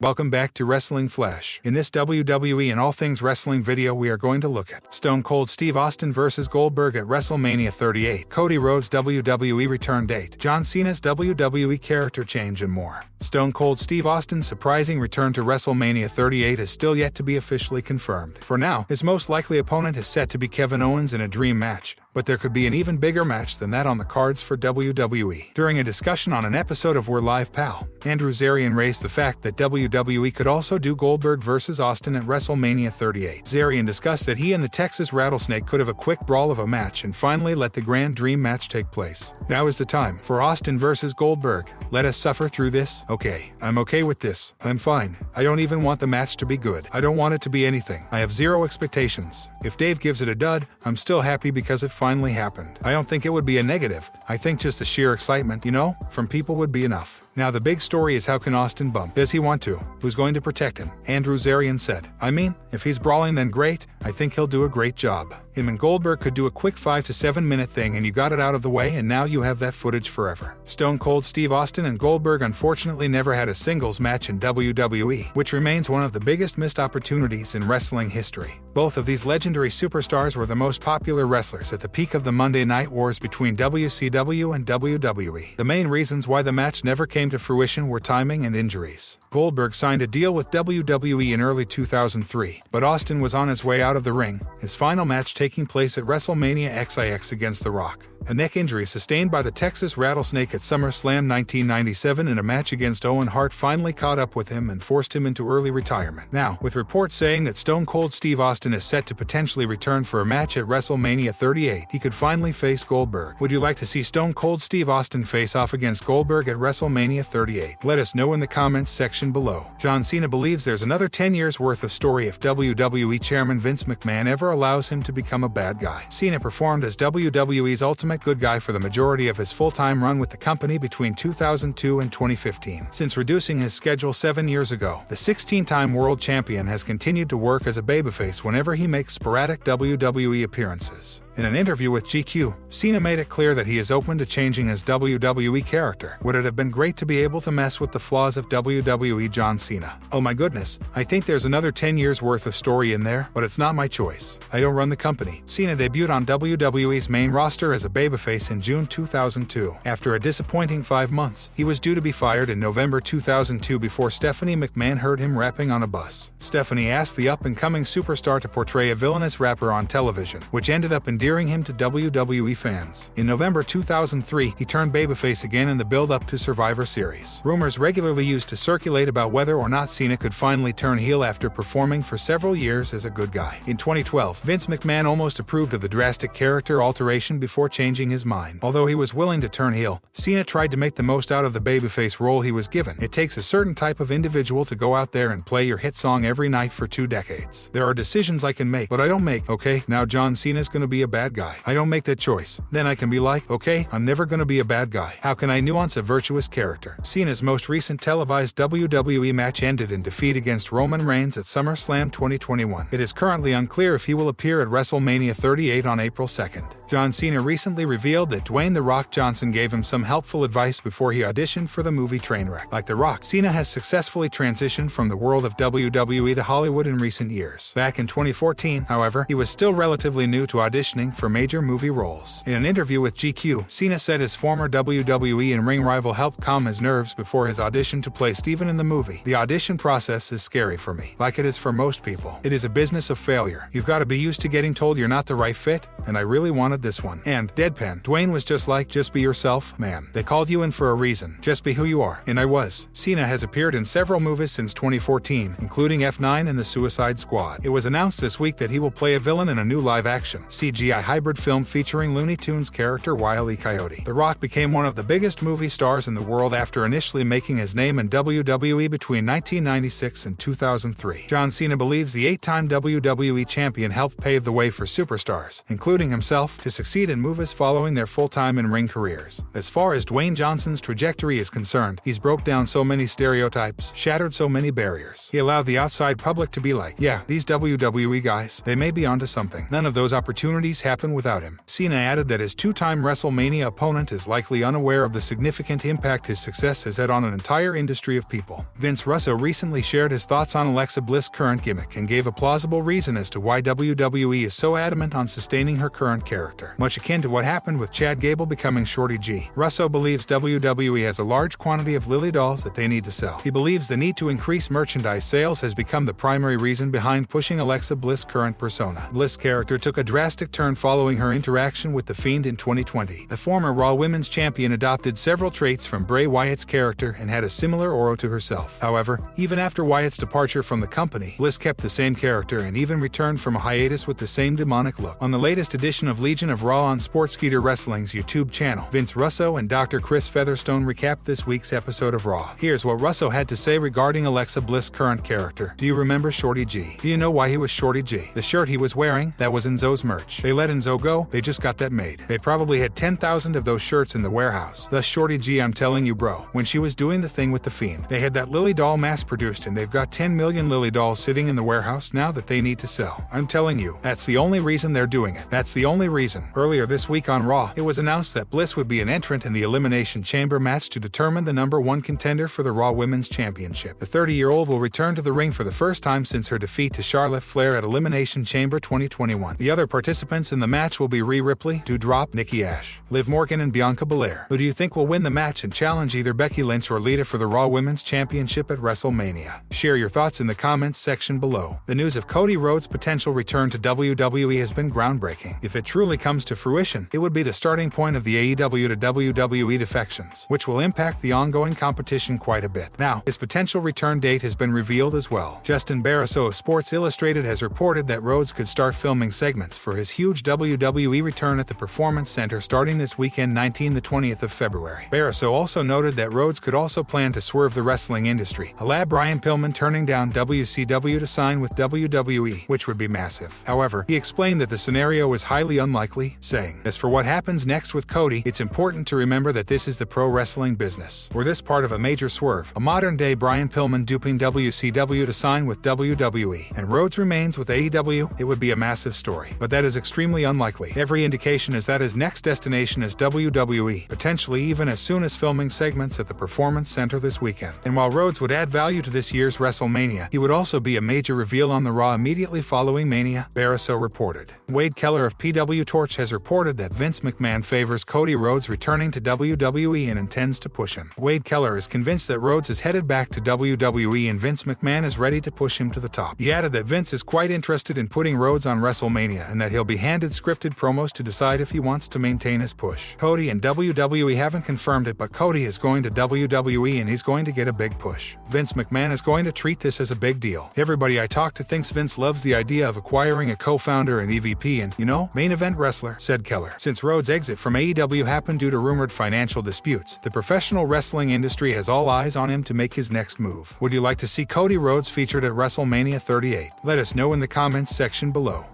Welcome back to Wrestling Flash. In this WWE and all things wrestling video, we are going to look at Stone Cold Steve Austin vs. Goldberg at WrestleMania 38, Cody Rhodes WWE return date, John Cena's WWE character change, and more. Stone Cold Steve Austin's surprising return to WrestleMania 38 is still yet to be officially confirmed. For now, his most likely opponent is set to be Kevin Owens in a dream match, but there could be an even bigger match than that on the cards for WWE. During a discussion on an episode of We're Live Pal, Andrew Zarian raised the fact that WWE could also do Goldberg vs. Austin at WrestleMania 38. Zarian discussed that he and the Texas Rattlesnake could have a quick brawl of a match and finally let the grand dream match take place. Now is the time for Austin vs. Goldberg. Let us suffer through this. Okay, I'm okay with this. I'm fine. I don't even want the match to be good. I don't want it to be anything. I have zero expectations. If Dave gives it a dud, I'm still happy because it finally happened. I don't think it would be a negative. I think just the sheer excitement, from people would be enough. Now the big story is, how can Austin bump? Does he want to? Who's going to protect him? Andrew Zarian said, I mean, if he's brawling, then great. I think he'll do a great job. Him and Goldberg could do a quick 5 to 7 minute thing and you got it out of the way, and now you have that footage forever. Stone Cold Steve Austin and Goldberg unfortunately never had a singles match in WWE, which remains one of the biggest missed opportunities in wrestling history. Both of these legendary superstars were the most popular wrestlers at the peak of the Monday Night Wars between WCW and WWE. The main reasons why the match never came to fruition were timing and injuries. Goldberg signed a deal with WWE in early 2003, but Austin was on his way out of the ring, his final match taking place at WrestleMania XIX against The Rock. A neck injury sustained by the Texas Rattlesnake at SummerSlam 1997 in a match against Owen Hart finally caught up with him and forced him into early retirement. Now, with reports saying that Stone Cold Steve Austin is set to potentially return for a match at WrestleMania 38, he could finally face Goldberg. Would you like to see Stone Cold Steve Austin face off against Goldberg at WrestleMania 38? Let us know in the comments section below. John Cena believes there's another 10 years worth of story if WWE Chairman Vince McMahon ever allows him to become a bad guy. Cena performed as WWE's Ultimate Good Guy for the majority of his full-time run with the company between 2002 and 2015. Since reducing his schedule 7 years ago, the 16-time world champion has continued to work as a babyface whenever he makes sporadic WWE appearances. In an interview with GQ, Cena made it clear that he is open to changing his WWE character. Would it have been great to be able to mess with the flaws of WWE John Cena? Oh my goodness, I think there's another 10 years worth of story in there, but it's not my choice. I don't run the company. Cena debuted on WWE's main roster as a babyface in June 2002. After a disappointing 5 months, he was due to be fired in November 2002 before Stephanie McMahon heard him rapping on a bus. Stephanie asked the up-and-coming superstar to portray a villainous rapper on television, which ended up endearing him to WWE fans. In November 2003, he turned babyface again in the build-up to Survivor Series. Rumors regularly used to circulate about whether or not Cena could finally turn heel after performing for several years as a good guy. In 2012, Vince McMahon almost approved of the drastic character alteration before changing his mind. Although he was willing to turn heel, Cena tried to make the most out of the babyface role he was given. It takes a certain type of individual to go out there and play your hit song every night for 2 decades. There are decisions I can make, but I don't make. Okay, now John Cena's gonna be a bad guy. I don't make that choice. Then I can be like, okay, I'm never gonna be a bad guy. How can I nuance a virtuous character? Cena's most recent televised WWE match ended in defeat against Roman Reigns at SummerSlam 2021. It is currently unclear if he will appear at WrestleMania 38 on April 2nd. John Cena recently revealed that Dwayne "The Rock" Johnson gave him some helpful advice before he auditioned for the movie Trainwreck. Like The Rock, Cena has successfully transitioned from the world of WWE to Hollywood in recent years. Back in 2014, however, he was still relatively new to auditioning for major movie roles. In an interview with GQ, Cena said his former WWE and ring rival helped calm his nerves before his audition to play Steven in the movie. The audition process is scary for me, like it is for most people. It is a business of failure. You've got to be used to getting told you're not the right fit, and I really wanted this one. And deadpan. Dwayne was just like, just be yourself, man. They called you in for a reason. Just be who you are. And I was. Cena has appeared in several movies since 2014, including F9 and The Suicide Squad. It was announced this week that he will play a villain in a new live-action CGI hybrid film featuring Looney Tunes character Wile E. Coyote. The Rock became one of the biggest movie stars in the world after initially making his name in WWE between 1996 and 2003. John Cena believes the 8-time WWE champion helped pave the way for superstars, including himself, to succeed in movies following their full-time in-ring careers. As far as Dwayne Johnson's trajectory is concerned, he's broke down so many stereotypes, shattered so many barriers. He allowed the outside public to be like, yeah, these WWE guys, they may be onto something. None of those opportunities place happen without him. Cena added that his two-time WrestleMania opponent is likely unaware of the significant impact his success has had on an entire industry of people. Russo recently shared his thoughts on Alexa Bliss' current gimmick and gave a plausible reason as to why WWE is so adamant on sustaining her current character, much akin to what happened with Chad Gable becoming Shorty G. Russo believes WWE has a large quantity of Lily dolls that they need to sell. He believes the need to increase merchandise sales has become the primary reason behind pushing Alexa Bliss' current persona. Bliss' character took a drastic turn following her interaction with The Fiend in 2020. The former Raw Women's Champion adopted several traits from Bray Wyatt's character and had a similar aura to herself. However, even after Wyatt's departure from the company, Bliss kept the same character and even returned from a hiatus with the same demonic look. On the latest edition of Legion of Raw on Sportskeeda Wrestling's YouTube channel, Vince Russo and Dr. Chris Featherstone recapped this week's episode of Raw. Here's what Russo had to say regarding Alexa Bliss' current character. Do you remember Shorty G? Do you know why he was Shorty G? The shirt he was wearing, that was Enzo's merch. They let Enzo go, they just got that made. They probably had 10,000 of those shirts in the warehouse. Thus Shorty G, I'm telling you bro, when she was doing the thing with The Fiend, they had that Lily doll mass produced and they've got 10 million Lily dolls sitting in the warehouse now that they need to sell. I'm telling you, that's the only reason they're doing it. That's the only reason. Earlier this week on Raw, it was announced that Bliss would be an entrant in the Elimination Chamber match to determine the #1 contender for the Raw Women's Championship. The 30-year-old will return to the ring for the first time since her defeat to Charlotte Flair at Elimination Chamber 2021. The other participants in the match will be Rhea Ripley, Doudrop, Nikki Ash, Liv Morgan and Bianca Belair. Who do you think will win the match and challenge either Becky Lynch or Lita for the Raw Women's Championship at WrestleMania? Share your thoughts in the comments section below. The news of Cody Rhodes' potential return to WWE has been groundbreaking. If it truly comes to fruition, it would be the starting point of the AEW to WWE defections, which will impact the ongoing competition quite a bit. Now, his potential return date has been revealed as well. Justin Barrasso of Sports Illustrated has reported that Rhodes could start filming segments for his huge WWE return at the Performance Center starting this weekend, 19th to 20th of February. Barrasso also noted that Rhodes could also plan to swerve the wrestling industry, allow Brian Pillman turning down WCW to sign with WWE, which would be massive. However, he explained that the scenario is highly unlikely, saying, "As for what happens next with Cody, it's important to remember that this is the pro wrestling business. Were this part of a major swerve, a modern-day Brian Pillman duping WCW to sign with WWE, and Rhodes remains with AEW, it would be a massive story. But that is extremely unlikely. Every indication is that his next destination is WWE, potentially even as soon as filming segments at the Performance Center this weekend. And while Rhodes would add value to this year's WrestleMania, he would also be a major reveal on the Raw immediately following Mania," Barrasso reported. Wade Keller of PW Torch has reported that Vince McMahon favors Cody Rhodes returning to WWE and intends to push him. Wade Keller is convinced that Rhodes is headed back to WWE and Vince McMahon is ready to push him to the top. He added that Vince is quite interested in putting Rhodes on WrestleMania and that he'll be handed scripted promos to decide if he wants to maintain his push. Cody and WWE haven't confirmed it, but Cody is going to WWE and he's going to get a big push. Vince McMahon is going to treat this as a big deal. Everybody I talk to thinks Vince loves the idea of acquiring a co-founder and EVP and, main event wrestler, said Keller. Since Rhodes' exit from AEW happened due to rumored financial disputes, the professional wrestling industry has all eyes on him to make his next move. Would you like to see Cody Rhodes featured at WrestleMania 38? Let us know in the comments section below.